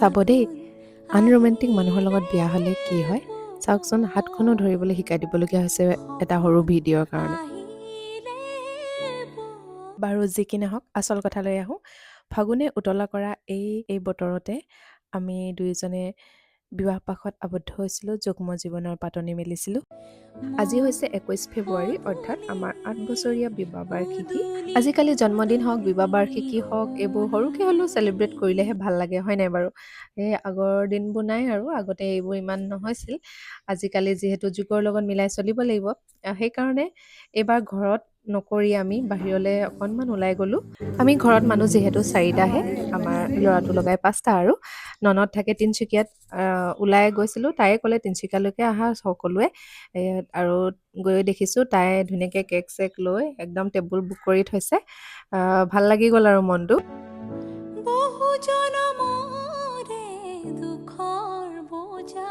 চাব দেই, আনৰোমেণ্টিক মানুহৰ লগত বিয়া হ'লে কি হয় চাওকচোন। হাতখনো ধৰিবলৈ শিকাই দিবলগীয়া হৈছে এটা সৰু ভিডিঅ'ৰ কাৰণে। বাৰু যি কি নহওক, আচল কথালৈ আহোঁ। ফাগুনে উতলা কৰা এই বতৰতে আমি দুয়োজনে বিবাহপাশত আবদ্ধ হৈছিলোঁ, যুগ্ম জীৱনৰ পাতনি মেলিছিলোঁ। আজি হৈছে 21 ফেব্ৰুৱাৰী, অৰ্থাৎ আমাৰ 8 বছৰীয়া বিবাহ বাৰ্ষিকী। আজিকালি জন্মদিন হওক, বিবাহ বাৰ্ষিকী হওক, এইবোৰ সৰুকৈ হ'লেও চেলিব্ৰেট কৰিলেহে ভাল লাগে, হয় নাই বাৰু? এই আগৰ দিনবোৰ নাই আৰু, আগতে এইবোৰ ইমান নহৈছিল। আজিকালি যিহেতু যুগৰ লগত মিলাই চলিব লাগিব, সেইকাৰণে এইবাৰ ঘৰত নকৰি আমি বাহিৰলৈ অকণমান ওলাই গ'লোঁ। আমি ঘৰত মানুহ যিহেতু 4টাহে, আমাৰ ল'ৰাটো লগাই 5টা আৰু ননদ থাকে তিনিচুকীয়াত। ওলাই গৈছিলোঁ, তাইয়ে ক'লে তিনিচুকীয়ালৈকে আহা সকলোৱে। আৰু গৈ দেখিছোঁ তাই ধুনীয়াকৈ কেক চেক লৈ একদম টেবুল বুক কৰি থৈছে। ভাল লাগি গ'ল আৰু মনটো। বহু জনমৰে দুখৰ বোজা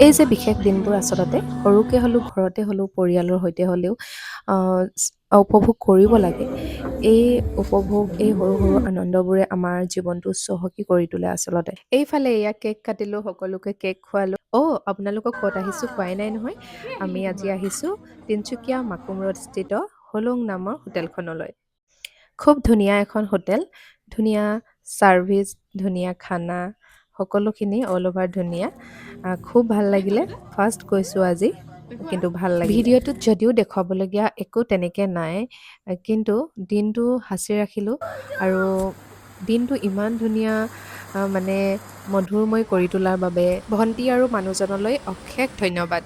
এই যে বিশেষ দিনবোৰ আচলতে সৰুকৈ হ'লেও, ঘৰতে হ'লেও, পৰিয়ালৰ সৈতে হ'লেও উপভোগ কৰিব লাগে। এই উপভোগ, এই সৰু সৰু আনন্দবোৰে আমাৰ জীৱনটো চহকী কৰি তোলে আচলতে। এইফালে এয়া কেক কাটিলোঁ, সকলোকে কেক খোৱালোঁ। আপোনালোকক ক'ত আহিছোঁ কোৱাই নাই নহয়। আমি আজি আহিছোঁ তিনিচুকীয়া মাকুম ৰোড স্থিত হোলোং নামৰ হোটেলখনলৈ। খুব ধুনীয়া এখন হোটেল, ধুনীয়া ছাৰ্ভিচ, ধুনীয়া খানা, সকলোখিনি অল অভাৰ ধুনীয়া। খুব ভাল লাগিলে। ফাৰ্ষ্ট গৈছোঁ আজি, কিন্তু ভাল লাগিলে। ভিডিঅ'টোত যদিও দেখুৱাবলগীয়া একো তেনেকৈ নাই, কিন্তু দিনটো সাঁচি ৰাখিলোঁ আৰু দিনটো ইমান ধুনীয়া মানে মধুৰময় কৰি তোলাৰ বাবে ভণ্টি আৰু মানুহজনলৈ অশেষ ধন্যবাদ।